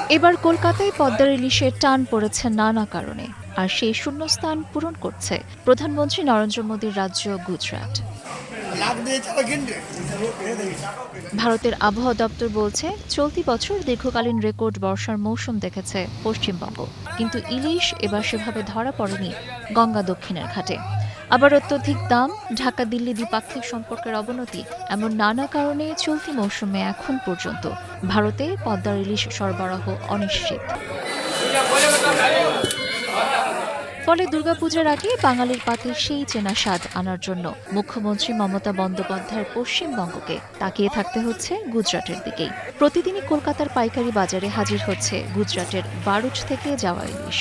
এবার কলকাতায় পদ্মার ইলিশের টান পড়েছে নানা কারণে, আর সেই শূন্যস্থান পূরণ করছে প্রধানমন্ত্রী নরেন্দ্র মোদীর রাজ্য গুজরাট। ভারতের আবহাওয়া দপ্তর বলছে, চলতি বছর দীর্ঘকালীন রেকর্ড বর্ষার মৌসুম দেখেছে পশ্চিমবঙ্গ, কিন্তু ইলিশ এবার সেভাবে ধরা পড়েনি গঙ্গা দক্ষিণের ঘাটে। আবার অত্যধিক দাম, ঢাকা দিল্লি দ্বিপাক্ষিক সম্পর্কের অবনতি, এমন নানা কারণে চলতি মৌসুমে এখন পর্যন্ত ভারতে পদ্মার ইলিশ সরবরাহ অনিশ্চিত। ফলে দুর্গাপূজার আগে বাঙালির পাতে সেই চেনা স্বাদ আনার জন্য মুখ্যমন্ত্রী মমতা বন্দ্যোপাধ্যায়ের পশ্চিমবঙ্গকে তাকিয়ে থাকতে হচ্ছে গুজরাটের দিকেই। প্রতিদিনই কলকাতার পাইকারি বাজারে হাজির হচ্ছে গুজরাটের বারুচ থেকে যাওয়া ইলিশ।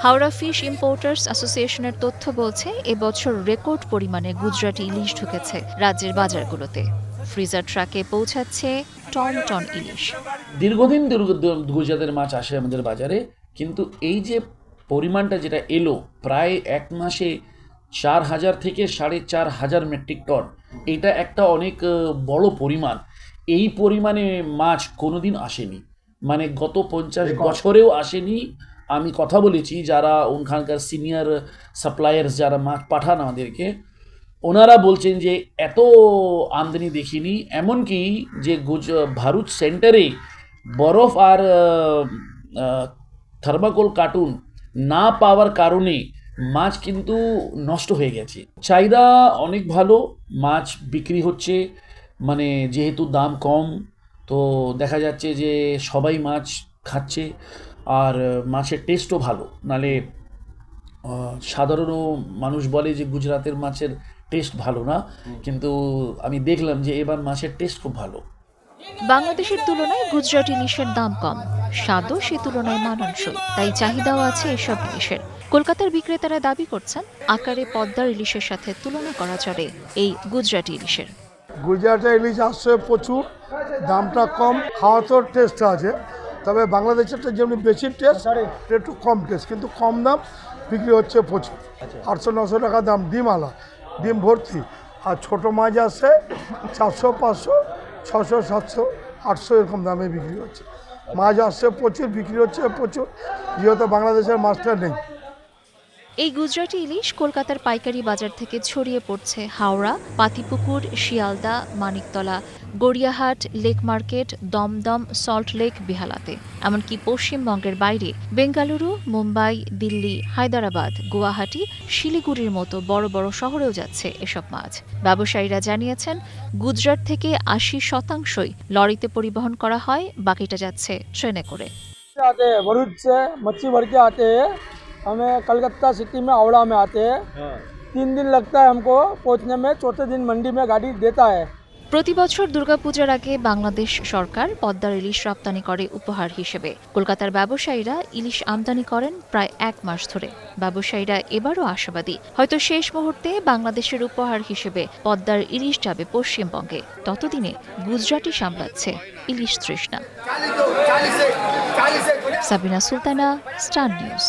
হাওড়া ফিশ ইম্পোর্টার্স অ্যাসোসিয়েশনের তথ্য বলছে, এবছর রেকর্ড পরিমাণে গুজরাটি ইলিশ ঢুকেছে রাজ্যের বাজারগুলোতে। ফ্রিজার ট্রাকে পৌঁছাচ্ছে টন টন ইলিশ। দীর্ঘদিন গুজরাটের মাছ আসে আমাদের বাজারে, কিন্তু এই যে পরিমাণটা যেটা এলো, প্রায় এক মাসে 4,000 থেকে 4,500 মেট্রিক টন, এটা একটা অনেক বড় পরিমাণ। এই পরিমাণে মাছ কোনোদিন আসেনি, মানে গত 50 বছরেও আসেনি। আমি কথা বলেছি যারা ওখানকার সিনিয়র সাপ্লায়ার্স, যারা মাছ পাঠান আমাদেরকে, ওনারা বলছেন যে এত আমদানি দেখিনি। এমনকি যে ভারত সেন্টারে বরফ আর থার্মাকোল কার্টুন না পাওয়ার কারণে মাছ কিন্তু নষ্ট হয়ে গেছে। চাহিদা অনেক ভালো, মাছ বিক্রি হচ্ছে, মানে যেহেতু দাম কম, তো দেখা যাচ্ছে যে সবাই মাছ খাচ্ছে, আর মাছের টেস্টও ভালো। নালে সাধারণ মানুষ বলে যে গুজরাটের মাছের টেস্ট ভালো না, কিন্তু আমি দেখলাম যে এবার মাছের টেস্ট খুব ভালো। বাংলাদেশের তুলনায় গুজরাট ইলিশের দাম কম, স্বাদও সে তুলনায় মানানসই, তাই চাহিদাও আছে এসব ইলিশের। কলকাতার বিক্রেতারা দাবি করছেন, আকারে পদ্মার ইলিশের সাথে তুলনা করা চলে এই গুজরাটি ইলিশের। গুজরাটের ইলিশ আসছে প্রচুর, দামটা কম, খাওয়াতেও টেস্ট আছে। তবে বাংলাদেশেরটা যেমনি বেশি টেস্ট, একটু কম টেস্ট, কিন্তু কম দাম, বিক্রি হচ্ছে প্রচুর। 800-900 টাকা দাম ডিম আলা, ডিম ভর্তি। আর ছোটো মাছ আসছে 400, 500, 600, 700, 800 এরকম দামে বিক্রি হচ্ছে। মাছ আসছে প্রচুর, বিক্রি হচ্ছে প্রচুর, যেহেতু বাংলাদেশের মাছটা নেই। এই গুজরাটি ইলিশ কলকাতার পাইকারি বাজার থেকে ছড়িয়ে পড়ছে হাওড়া, পাতিপুকুর, শিয়ালদা, মানিকতলা, গড়িয়াহাট, লেক মার্কেট, দমদম, সল্টলেক, বেহালাতে। এমনকি পশ্চিমবঙ্গের বাইরে বেঙ্গালুরু, মুম্বাই, দিল্লি, হায়দরাবাদ, গুয়াহাটি, শিলিগুড়ির মতো বড় বড় শহরেও যাচ্ছে এসব মাছ। ব্যবসায়ীরা জানিয়েছেন, গুজরাট থেকে 80% লরিতে পরিবহন করা হয়, বাকিটা যাচ্ছে ট্রেনে করে। हमें कलकत्ता सिटी में हावड़ा में आते हैं। 3 दिन लगता है हमको पहुंचने में, चौथे दिन मंडी में गाड़ी देता है। প্রতি বছর দুর্গাপূজার আগে বাংলাদেশ সরকার পদ্মার ইলিশ রপ্তানি করে উপহার হিসেবে। কলকাতার ব্যবসায়ীরা ইলিশ আমদানি করেন প্রায় 1 মাস ধরে। ব্যবসায়ীরা এবারও আশাবাদী, হয়তো শেষ মুহূর্তে বাংলাদেশের উপহার হিসেবে পদ্মার ইলিশ যাবে পশ্চিমবঙ্গে। ততদিনে গুজরাটি সামলাচ্ছে ইলিশ তৃষ্ণা। Sabina Sultana, Star news.